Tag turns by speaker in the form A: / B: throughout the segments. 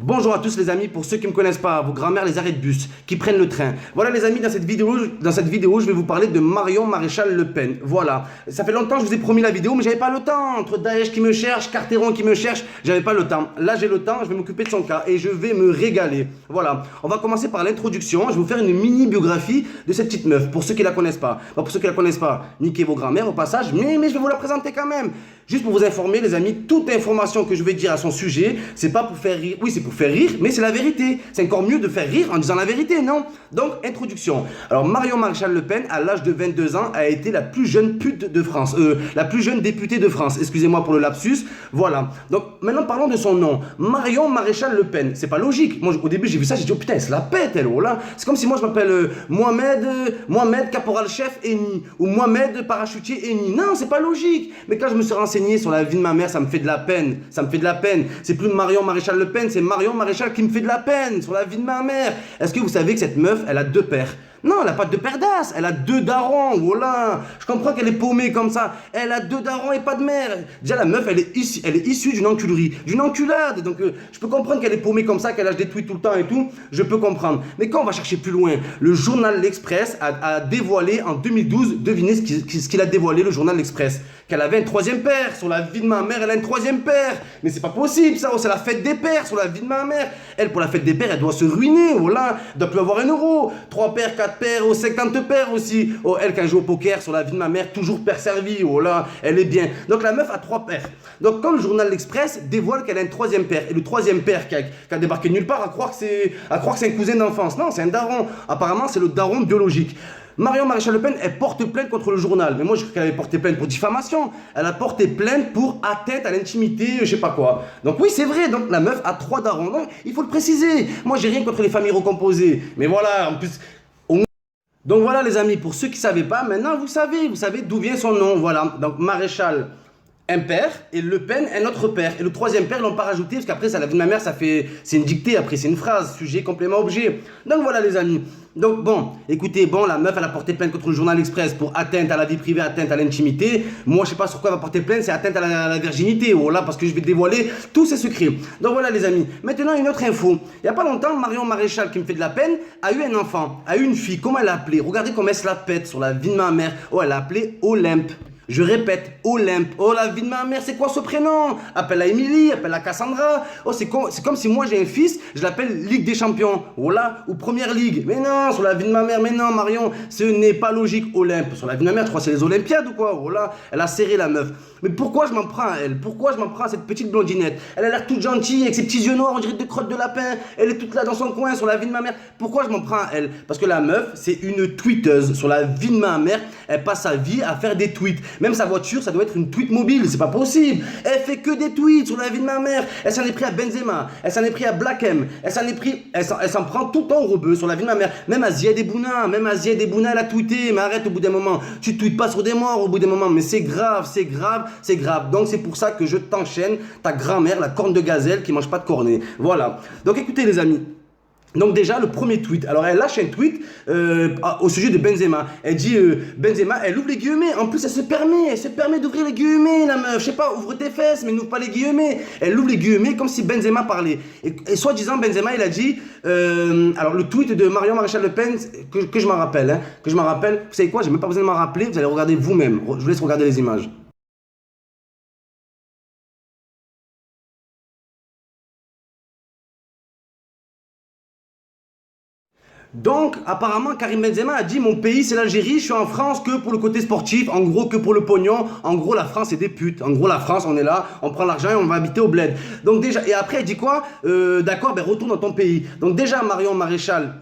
A: Bonjour à tous les amis, pour ceux qui ne me connaissent pas, vos grands-mères les arrêts de bus, qui prennent le train. Voilà les amis, dans cette vidéo, je vais vous parler de Marion Maréchal Le Pen. Voilà, ça fait longtemps que je vous ai promis la vidéo, mais j'avais pas le temps. Entre Daesh qui me cherche, Carteron qui me cherche, j'avais pas le temps. Là j'ai le temps, je vais m'occuper de son cas et je vais me régaler. Voilà, on va commencer par l'introduction. Je vais vous faire une mini biographie de cette petite meuf, pour ceux qui la connaissent pas. Bon, pour ceux qui la connaissent pas, niquez vos grands-mères au passage, mais je vais vous la présenter quand même. Juste pour vous informer les amis, toute information que je vais dire à son sujet, c'est pas pour faire rire. Oui, c'est pour faire rire, mais c'est la vérité. C'est encore mieux de faire rire en disant la vérité, non? Donc, introduction. Alors, Marion Maréchal Le Pen, à l'âge de 22 ans, a été la plus jeune pute de France. La plus jeune députée de France. Excusez-moi pour le lapsus. Voilà. Donc, maintenant, parlons de son nom. Marion Maréchal Le Pen. C'est pas logique. Moi, au début, j'ai vu ça, j'ai dit, oh putain, elle se la pète, elle, oh là. C'est comme si moi, je m'appelle Mohamed Caporal-Chef Eni. Ou Mohamed Parachutier Eni. Non, c'est pas logique. Mais quand je me suis renseigné sur la vie de ma mère, ça me fait de la peine. Ça me fait de la peine. C'est plus Marion Maréchal Le Pen, c'est Marion Maréchal qui me fait de la peine sur la vie de ma mère. Est-ce que vous savez que cette meuf, elle a deux pères? Non, elle n'a pas deux pères d'as, elle a deux darons, voilà. Je comprends qu'elle est paumée comme ça. Elle a deux darons et pas de mère. Déjà, la meuf, elle est issue d'une enculerie, d'une enculade. Donc, je peux comprendre qu'elle est paumée comme ça, qu'elle lâche des tweets tout le temps et tout. Je peux comprendre. Mais quand on va chercher plus loin, le journal L'Express a dévoilé en 2012, devinez ce qu'il a dévoilé, le journal L'Express. Qu'elle avait un troisième père. Sur la vie de ma mère, elle a un troisième père. Mais c'est pas possible, ça. Oh, c'est la fête des pères sur la vie de ma mère. Elle, pour la fête des pères, elle doit se ruiner. Voilà. Elle doit plus avoir un euro. 3 pères, 4 pères, oh, 50 pères aussi. Oh, elle, quand elle joue au poker sur la vie de ma mère, toujours père servi. Oh là, elle est bien. Donc la meuf a 3 pères. Donc quand le journal L'Express dévoile qu'elle a un troisième père, et le troisième père qui a débarqué nulle part, à croire que c'est un cousin d'enfance. Non, c'est un daron. Apparemment, c'est le daron biologique. Marion Maréchal Le Pen, elle porte plainte contre le journal. Mais moi, je crois qu'elle avait porté plainte pour diffamation. Elle a porté plainte pour atteinte à l'intimité, je sais pas quoi. Donc oui, c'est vrai. Donc la meuf a 3 darons. Donc, il faut le préciser. Moi, j'ai rien contre les familles recomposées. Mais voilà, en plus... Donc voilà les amis, pour ceux qui ne savaient pas, maintenant vous savez d'où vient son nom. Voilà, donc Maréchal, un père, et Le Pen, un autre père. Et le troisième père, ils l'ont pas rajouté, parce qu'après, ça, la vie de ma mère, c'est une dictée, après c'est une phrase, sujet, complément, objet. Donc voilà les amis. Donc bon, écoutez, bon, la meuf, elle a porté plainte contre le journal Express pour atteinte à la vie privée, atteinte à l'intimité. Moi, je sais pas sur quoi elle va porter plainte, c'est atteinte à la virginité, oh là, parce que je vais dévoiler tous ses secrets. Donc voilà les amis. Maintenant, une autre info. Il y a pas longtemps, Marion Maréchal, qui me fait de la peine, a eu un enfant, a eu une fille. Comment elle l'a appelée? Regardez comment elle se la pète sur la vie de ma mère. Oh, elle l'a appelée Olympe. Je répète, Olympe. Oh, la vie de ma mère, c'est quoi ce prénom? Appelle-la Émilie, appelle-la Cassandra. Oh, c'est comme si moi j'ai un fils, je l'appelle Ligue des Champions. Voilà, ou Première Ligue. Mais non, sur la vie de ma mère, mais non, Marion, ce n'est pas logique, Olympe. Sur la vie de ma mère, tu crois que c'est les Olympiades ou quoi? Voilà, elle a serré la meuf. Mais pourquoi je m'en prends à elle? Pourquoi je m'en prends à cette petite blondinette? Elle a l'air toute gentille, avec ses petits yeux noirs, on dirait des crottes de lapin. Elle est toute là dans son coin, sur la vie de ma mère. Pourquoi je m'en prends à elle? Parce que la meuf, c'est une tweeteuse. Sur la vie de ma mère, elle passe sa vie à faire des tweets. Même sa voiture, ça doit être une tweet mobile, c'est pas possible. Elle fait que des tweets sur la vie de ma mère. Elle s'en est pris à Benzema, elle s'en est pris à Black M, elle s'en prend tout le temps au rebeu sur la vie de ma mère. Même à Ziad Ebouna, elle a tweeté. Mais arrête au bout d'un moment, tu tweets pas sur des morts au bout d'un moment. Mais c'est grave, c'est grave, c'est grave. Donc c'est pour ça que je t'enchaîne ta grand-mère, la corne de gazelle qui mange pas de cornet. Voilà. Donc écoutez les amis. Donc déjà, le premier tweet. Alors, elle lâche un tweet au sujet de Benzema. Elle dit, Benzema, elle ouvre les guillemets. En plus, elle se permet d'ouvrir les guillemets, la meuf. Je sais pas, ouvre tes fesses, mais n'ouvre pas les guillemets. Elle ouvre les guillemets comme si Benzema parlait. Et soi-disant, Benzema, il a dit, alors le tweet de Marion Maréchal Le Pen, que je m'en rappelle, hein, vous savez quoi, j'ai même pas besoin de m'en rappeler, vous allez regarder vous-même. Je vous laisse regarder les images. Donc, apparemment, Karim Benzema a dit mon pays c'est l'Algérie, je suis en France que pour le côté sportif, en gros que pour le pognon, en gros la France c'est des putes, en gros la France on est là, on prend l'argent et on va habiter au bled. Donc déjà, et après il dit quoi? D'accord, ben retourne dans ton pays. Donc déjà Marion Maréchal,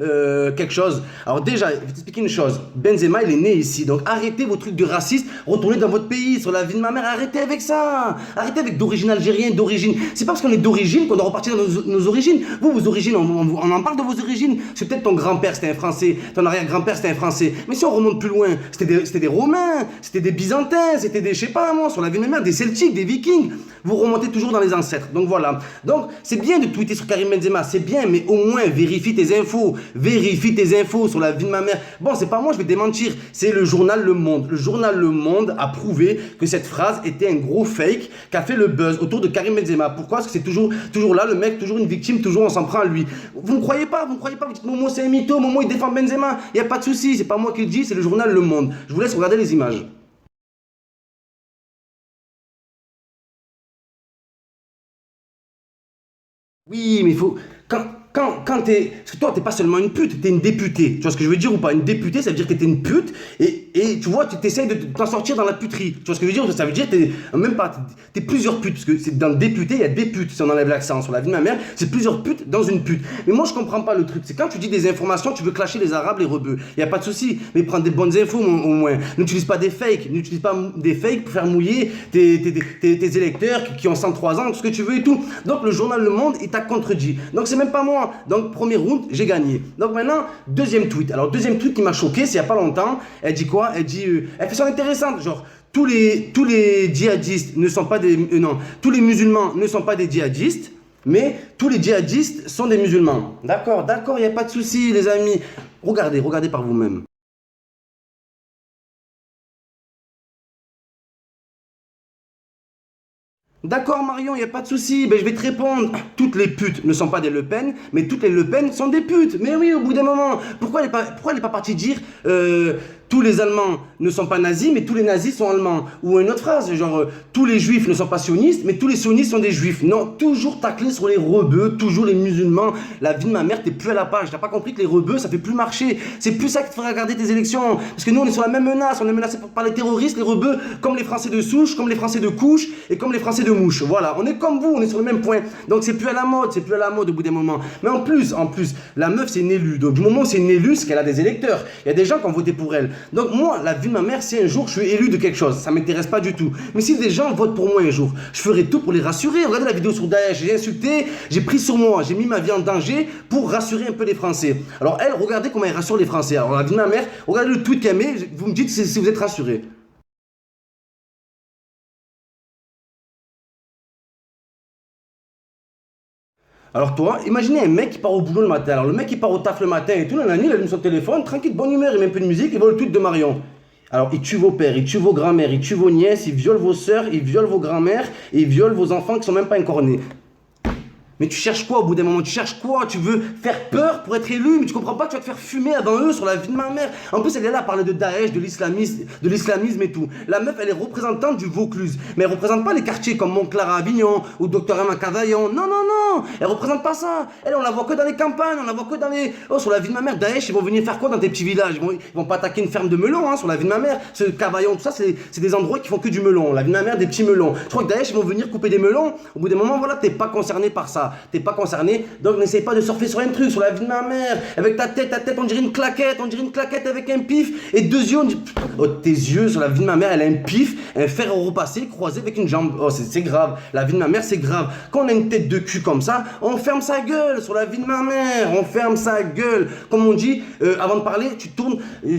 A: quelque chose. Alors déjà, je vais t'expliquer une chose, Benzema il est né ici, donc arrêtez vos trucs de raciste, retournez dans votre pays, sur la vie de ma mère, arrêtez avec ça. Arrêtez avec d'origine algérienne, d'origine. C'est pas parce qu'on est d'origine qu'on doit repartir dans nos origines. Vous, vos origines, on en parle de vos origines, c'est peut-être ton grand grand-père c'était un Français, ton arrière-grand-père c'était un Français. Mais si on remonte plus loin, c'était des Romains, c'était des Byzantins, c'était des, je sais pas moi, sur la vie de ma mère, des Celtiques, des Vikings. Vous remontez toujours dans les ancêtres. Donc voilà. Donc c'est bien de tweeter sur Karim Benzema, c'est bien, mais au moins vérifie tes infos. Vérifie tes infos sur la vie de ma mère. Bon, c'est pas moi, je vais démentir. C'est le journal Le Monde. Le journal Le Monde a prouvé que cette phrase était un gros fake qui a fait le buzz autour de Karim Benzema. Pourquoi? Parce que c'est toujours là, le mec, toujours une victime, toujours on s'en prend à lui. Vous ne croyez pas, vous dites Momo c'est un mytho, Momo il défend Benzema. Il n'y a pas de souci, c'est pas moi qui le dis, c'est le journal Le Monde. Je vous laisse regarder les images. Oui, mais il faut. Quand t'es. Parce que toi, t'es pas seulement une pute, t'es une députée. Tu vois ce que je veux dire ou pas? Une députée, ça veut dire que t'es une pute et tu vois, tu t'essayes de t'en sortir dans la puterie. Tu vois ce que je veux dire? Ça veut dire que t'es. Même pas. T'es plusieurs putes. Parce que c'est dans le député, il y a des putes. Si on enlève l'accent sur la vie de ma mère, c'est plusieurs putes dans une pute. Mais moi, je comprends pas le truc. C'est quand tu dis des informations, tu veux clasher les Arabes, les rebeux. Il y a pas de souci. Mais prends des bonnes infos au moins. N'utilise pas des fakes. N'utilise pas des fakes pour faire mouiller tes électeurs qui ont 103 ans, tout ce que tu veux et tout. Donc, le journal Le Monde, il t'a contredit. Donc, c'est même pas moi. Donc, premier round, j'ai gagné. Donc, maintenant, deuxième tweet. Alors, deuxième tweet qui m'a choqué, c'est il n'y a pas longtemps. Elle dit quoi? Elle dit, elle fait ça intéressante. Genre, tous les djihadistes ne sont pas des. Non, tous les musulmans ne sont pas des djihadistes, mais tous les djihadistes sont des musulmans. D'accord, il n'y a pas de souci, les amis. Regardez par vous-même. D'accord Marion, il n'y a pas de souci, ben, je vais te répondre. Toutes les putes ne sont pas des Le Pen, mais toutes les Le Pen sont des putes. Mais oui, au bout d'un moment, pourquoi elle n'est pas partie dire tous les Allemands ne sont pas nazis, mais tous les nazis sont allemands? Ou une autre phrase, genre tous les juifs ne sont pas sionistes, mais tous les sionistes sont des juifs. Non, toujours tacler sur les rebeux, toujours les musulmans. La vie de ma mère, t'es plus à la page. T'as pas compris que les rebeux, ça fait plus marcher. C'est plus ça qui te fera regarder tes élections. Parce que nous, on est sur la même menace. On est menacé par les terroristes, les rebeux, comme les Français de souche, comme les Français de couche et comme les Français de mouche. Voilà, on est comme vous, on est sur le même point. Donc c'est plus à la mode, au bout d'un moment. Mais en plus, la meuf, c'est une élue. Donc du moment où c'est une élue, c'est qu'elle a des électeurs. Il y a des gens qui ont voté pour elle. Donc moi, la vie de ma mère, si un jour je suis élu de quelque chose, ça m'intéresse pas du tout. Mais si des gens votent pour moi un jour, je ferai tout pour les rassurer. Regardez la vidéo sur Daesh, j'ai insulté, j'ai pris sur moi, j'ai mis ma vie en danger pour rassurer un peu les Français. Alors elle, regardez comment elle rassure les Français. Alors la vie de ma mère, regardez le tweet qu'elle met, vous me dites si vous êtes rassurés. Alors toi, imaginez un mec qui part au boulot le matin. Alors le mec qui part au taf le matin et tout, la nuit, il allume son téléphone, tranquille, de bonne humeur, il met un peu de musique, il voit le tweet de Marion. Alors il tue vos pères, il tue vos grands-mères, il tue vos nièces, il viole vos sœurs, il viole vos grands-mères, et il viole vos enfants qui sont même pas encore nés. Mais tu cherches quoi au bout d'un moment? Tu cherches quoi? Tu veux faire peur pour être élu? Mais tu comprends pas que tu vas te faire fumer avant eux sur la vie de ma mère. En plus, elle est là à parler de Daesh, de l'islamisme et tout. La meuf, elle est représentante du Vaucluse. Mais elle représente pas les quartiers comme Montclar à Avignon ou Docteur M à Cavaillon. Non, non, non. Elle représente pas ça. Elle, on la voit que dans les campagnes, on la voit que dans les. Oh, sur la vie de ma mère, Daesh, ils vont venir faire quoi dans tes petits villages? Ils vont pas attaquer une ferme de melons, hein, sur la vie de ma mère. Ce Cavaillon, tout ça, c'est des endroits qui font que du melon. La vie de ma mère, des petits melons. Je crois que Daesh, ils vont venir couper des melons. Au bout d'un moment, voilà, t'es pas concerné par ça. T'es pas concerné. Donc n'essaye pas de surfer sur un truc, sur la vie de ma mère. Avec ta tête, on dirait une claquette avec un pif. Et deux yeux, on dit. Oh, tes yeux, sur la vie de ma mère, elle a un pif, un fer à repasser croisé avec une jambe. Oh, c'est grave. La vie de ma mère, c'est grave. Quand on a une tête de cul comme ça, on ferme sa gueule sur la vie de ma mère. On ferme sa gueule. Comme on dit, avant de parler, tu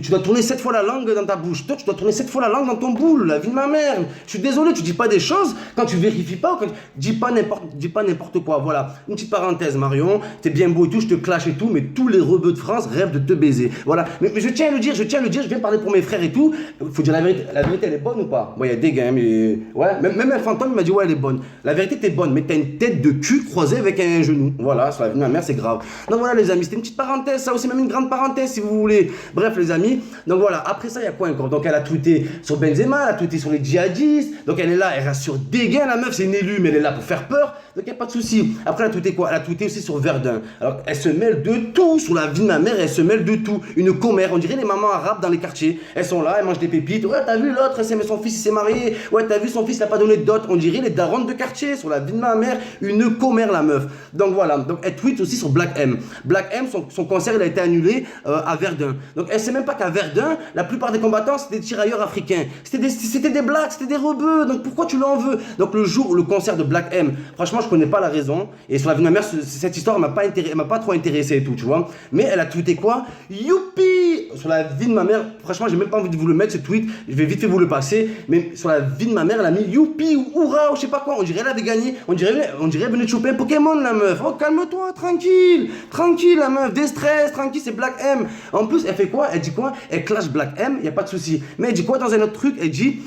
A: dois tourner 7 fois la langue dans ta bouche. Toi, tu dois tourner 7 fois la langue dans ton boule. La vie de ma mère. Je suis désolé, tu dis pas des choses quand tu vérifies pas. Dis pas n'importe quoi. Voilà. Une petite parenthèse. Marion, t'es bien beau et tout, je te clash et tout, mais tous les rebeux de France rêvent de te baiser. Voilà. Mais je tiens à le dire, je viens parler pour mes frères et tout. Faut dire la vérité. La vérité, elle est bonne ou pas? Bon, il y a des gars, mais. Ouais, même un fantôme, il m'a dit, ouais, elle est bonne. La vérité, t'es bonne, mais t'as une tête de cul croisée avec un genou. Voilà, sur la vie de ma mère, c'est grave. Donc voilà, les amis, c'était une petite parenthèse, ça aussi, même une grande parenthèse, si vous voulez. Bref, les amis. Donc voilà, après ça, il y a quoi encore? Donc elle a tweeté sur Benzema, elle a tweeté sur les djihadistes. Donc elle est là, elle rassure des gains, la meuf, c'est une élue, mais elle est là pour faire peur. Donc il n'y a pas de souci. Après, elle a tweeté quoi? Elle a tweeté aussi sur Verdun. Alors, elle se mêle de tout sur la vie de ma mère, elle se mêle de tout. Une commère, on dirait les mamans arabes dans les quartiers. Elles sont là, elles mangent des pépites. Ouais, t'as vu l'autre, son fils il s'est marié. Ouais, t'as vu son fils il a pas donné de dot. On dirait les darons de quartier sur la vie de ma mère. Une commère, la meuf. Donc voilà. Donc elle tweet aussi sur Black M. Black M, son concert il a été annulé à Verdun. Donc elle sait même pas qu'à Verdun, la plupart des combattants c'était des tirailleurs africains. C'était des blacks, c'était des rebeux. Donc pourquoi tu l'en veux? Donc le jour où le concert de Black M, franchement, je connais pas la raison. Et sur la vie de ma mère, cette histoire elle m'a pas trop intéressé et tout, tu vois. Mais elle a tweeté quoi? Youpi! Sur la vie de ma mère, franchement, j'ai même pas envie de vous le mettre ce tweet. Je vais vite fait vous le passer. Mais sur la vie de ma mère, elle a mis youpi ou hurrah ou je sais pas quoi. On dirait elle avait gagné. On dirait elle venait de choper un Pokémon, la meuf. Oh, calme-toi, tranquille. Tranquille, la meuf. Déstress, tranquille, c'est Black M. En plus, elle fait quoi? Elle dit quoi? Elle clash Black M, y a pas de souci. Mais elle dit quoi dans un autre truc? Elle dit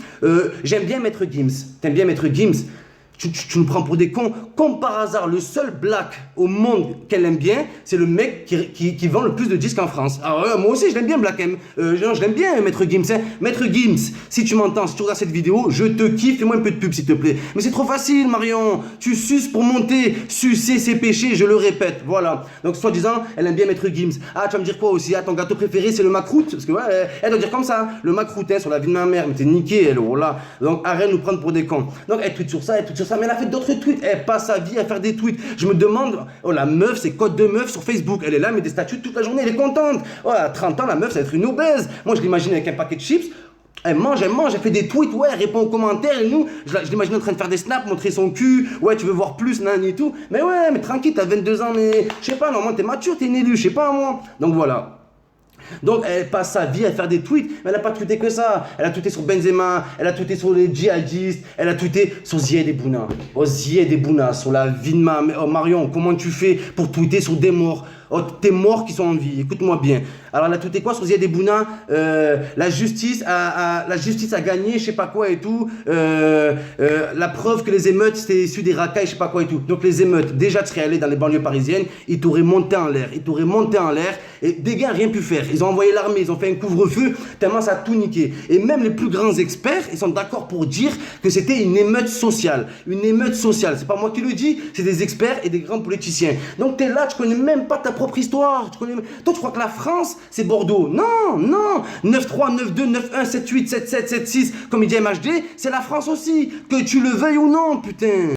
A: j'aime bien Maître Gims. T'aimes bien Maître Gims? Tu nous prends pour des cons. Comme par hasard, le seul black au monde qu'elle aime bien, c'est le mec qui vend le plus de disques en France. Ah ouais, moi aussi, je l'aime bien, Black M. Je l'aime bien, Maître Gims. Hein. Maître Gims, si tu m'entends, si tu regardes cette vidéo, je te kiffe, fais-moi un peu de pub, s'il te plaît. Mais c'est trop facile, Marion. Tu suces pour monter. Sucer, c'est péché, je le répète. Voilà. Donc, soi-disant, elle aime bien Maître Gims. Ah, tu vas me dire quoi aussi? Ah, ton gâteau préféré, c'est le macroute? Parce que, ouais, elle doit dire comme ça. Le macroute, hein, sur la vie de ma mère. Mais t'es niqué, elle, oh là. Donc, arrête de nous prendre pour des cons. Donc, elle tweet sur ça, elle tweet sur ça. Mais elle a fait d'autres tweets. Elle passe sa vie à faire des tweets. Je me demande, oh la meuf, c'est code de meuf sur Facebook. Elle est là, met des statuts toute la journée, elle est contente. Oh, à 30 ans, la meuf, ça va être une obèse. Moi, je l'imagine avec un paquet de chips. Elle mange, elle fait des tweets, ouais, elle répond aux commentaires et nous, je l'imagine en train de faire des snaps, montrer son cul, ouais, tu veux voir plus, nan et tout. Mais ouais, mais tranquille, t'as 22 ans, mais je sais pas, normalement t'es mature, t'es une élue, je sais pas moi. Donc voilà. Donc elle passe sa vie à faire des tweets, mais elle n'a pas tweeté que ça. Elle a tweeté sur Benzema, elle a tweeté sur les djihadistes, elle a tweeté sur Zied Bouna. Oh Zied Bouna, sur la vie de Marion, comment tu fais pour tweeter sur des morts? Oh, tes morts qui sont en vie, écoute-moi bien. Alors, elle a tweeté quoi sur Zied Bouna? La justice a gagné, je sais pas quoi et tout. La preuve que les émeutes, c'était issu des racailles, je sais pas quoi et tout. Donc, les émeutes, déjà, tu serais allé dans les banlieues parisiennes, ils t'auraient monté en l'air. Et des gars n'ont rien pu faire. Ils ont envoyé l'armée, ils ont fait un couvre-feu, tellement ça a tout niqué. Et même les plus grands experts, ils sont d'accord pour dire que c'était une émeute sociale. Une émeute sociale. C'est pas moi qui le dis, c'est des experts et des grands politiciens. Donc, t'es là, tu connais même pas ta propre histoire. Toi, tu crois que la France, c'est Bordeaux? Non, non. 9-3, 9-2, 9-1, 7-8, 7-7, 7-6, comme il dit MHD, c'est la France aussi. Que tu le veuilles ou non, putain.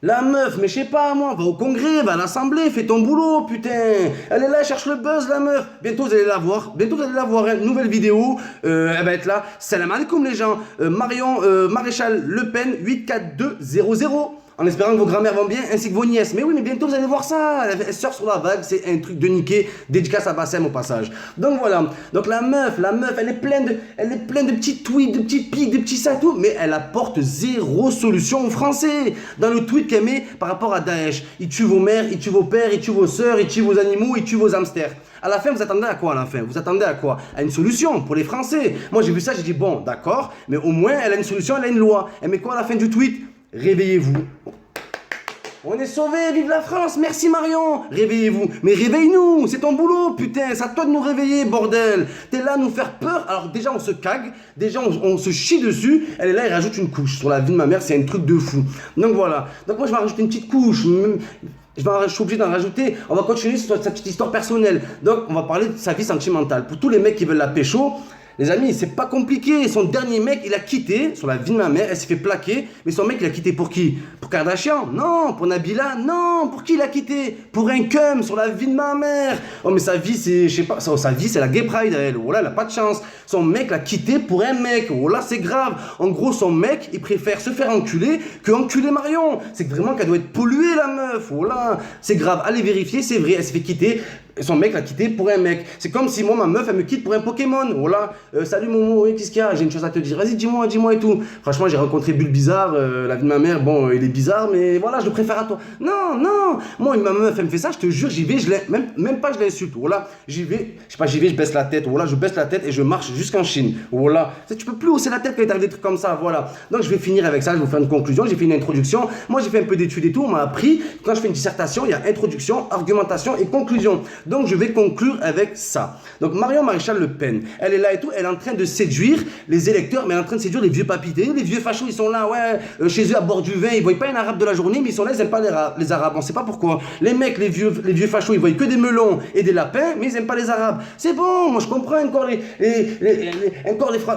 A: La meuf, mais je sais pas moi, va au congrès, va à l'assemblée, fais ton boulot, putain. Elle est là, elle cherche le buzz, la meuf. Bientôt vous allez la voir, une nouvelle vidéo, elle va être là. Salam alaikum les gens. Marion Maréchal Le Pen 84200. En espérant que vos grand-mères vont bien, ainsi que vos nièces. Mais oui, mais bientôt vous allez voir ça. Elle surfe sur la vague, c'est un truc de niquer. Dédicace à Bassem au passage. Donc voilà. Donc la meuf, elle est pleine de petits tweets, de petits pics, de petits sacs, tout. Mais elle apporte zéro solution aux Français. Dans le tweet qu'elle met par rapport à Daesh. Il tue vos mères, il tue vos pères, il tue vos sœurs, il tue vos animaux, il tue vos hamsters. À la fin, vous attendez à quoi à la fin? Vous attendez à quoi? À une solution pour les Français. Moi, j'ai vu ça, j'ai dit bon, d'accord, mais au moins, elle a une solution, elle a une loi. Elle met quoi à la fin du tweet? Réveillez-vous. On est sauvés, vive la France, merci Marion. Réveillez-vous, mais réveille-nous, c'est ton boulot, putain, c'est à toi de nous réveiller, bordel. T'es là à nous faire peur, alors déjà on se cague, déjà on se chie dessus, elle est là, elle rajoute une couche. Sur la vie de ma mère, c'est un truc de fou. Donc voilà, donc moi je vais rajouter une petite couche. Je suis obligé d'en rajouter. On va continuer sur sa petite histoire personnelle. Donc on va parler de sa vie sentimentale. Pour tous les mecs qui veulent la pécho, les amis, c'est pas compliqué. Son dernier mec, il a quitté, sur la vie de ma mère, elle s'est fait plaquer. Mais son mec, il a quitté pour qui? Pour Kardashian? Non. Pour Nabila? Non. Pour qui il a quitté? Pour un cum, sur la vie de ma mère. Oh, mais sa vie, c'est, je sais pas, sa vie, c'est la gay pride, elle. Oh là, elle a pas de chance. Son mec l'a quitté pour un mec. Oh là, c'est grave. En gros, son mec, il préfère se faire enculer que enculer Marion. C'est vraiment qu'elle doit être polluée, la meuf. Oh là, c'est grave. Allez vérifier, c'est vrai, elle s'est fait quitter. Son mec l'a quitté pour un mec. C'est comme si moi, ma meuf, elle me quitte pour un Pokémon. Voilà. Salut Momo, oui, qu'est-ce qu'il y a? J'ai une chose à te dire. Vas-y, dis-moi et tout. Franchement, j'ai rencontré Bulle Bizarre. La vie de ma mère, bon, il est bizarre, mais voilà, je le préfère à toi. Non. Moi, ma meuf, elle me fait ça, je te jure, j'y vais, même pas, je l'insulte. Voilà. J'y vais, je baisse la tête. Voilà, je baisse la tête et je marche jusqu'en Chine. Voilà. Tu peux plus hausser la tête quand il t'arrive des trucs comme ça. Voilà. Donc, je vais finir avec ça. Je vais vous faire une conclusion. J'ai fait une introduction. Moi, j'ai fait un peu d'études et tout. On m'a appris, quand je fais une dissertation, il y a introduction, argumentation et conclusion. Donc, je vais conclure avec ça. Donc Marion Maréchal Le Pen, elle est là et tout, elle est en train de séduire les électeurs, mais elle est en train de séduire les vieux papiers. Les vieux fachos, ils sont là, ouais, chez eux à bord du vin, ils voient pas un arabe de la journée, mais ils sont là, ils aiment pas les arabes, on sait pas pourquoi. Les mecs, les vieux fachos, ils voient que des melons et des lapins, mais ils aiment pas les arabes. C'est bon, moi je comprends encore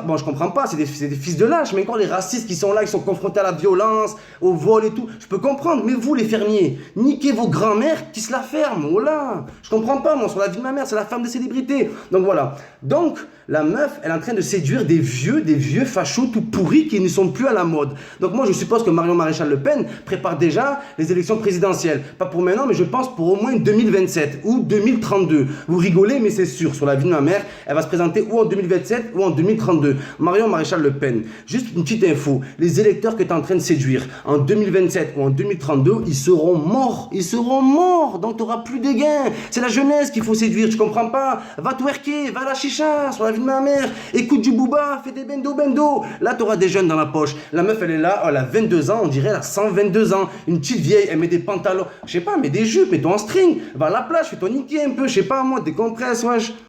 A: bon, je comprends pas, c'est des fils de lâche, mais encore les racistes qui sont là, qui sont confrontés à la violence, au vol et tout, je peux comprendre, mais vous les fermiers, niquez vos grands-mères qui se la ferment, oh là, je comprends pas, moi, sur la vie de ma mère, c'est la femme des célébrités. Donc voilà. Donc, la meuf, meuf, elle est en train de séduire des vieux fachos tout pourris qui ne sont plus à la mode. Donc moi, je suppose que Marion Maréchal Le Pen prépare déjà les élections présidentielles. Pas pour maintenant, mais je pense pour au moins 2027 ou 2032. Vous rigolez, mais c'est sûr, sur la vie de ma mère, elle va se présenter ou en 2027 ou en 2032. Marion Maréchal Le Pen, juste une petite info, les électeurs que tu es en train de séduire en 2027 ou en 2032, ils seront morts. Ils seront morts, donc tu n'auras plus de gains. C'est la jeunesse qu'il faut séduire, tu comprends pas? Va twerker, va à la chicha, sur la vie de ma mère, écoute du booba, fais des bendo. Là, tu auras des jeunes dans la poche. La meuf, elle est là, elle a 22 ans, on dirait elle a 122 ans. Une petite vieille, elle met des pantalons, je sais pas, mais des jupes, mets-toi en string. Va à la plage, fais-toi niquer un peu, je sais pas moi, des compresses, wesh.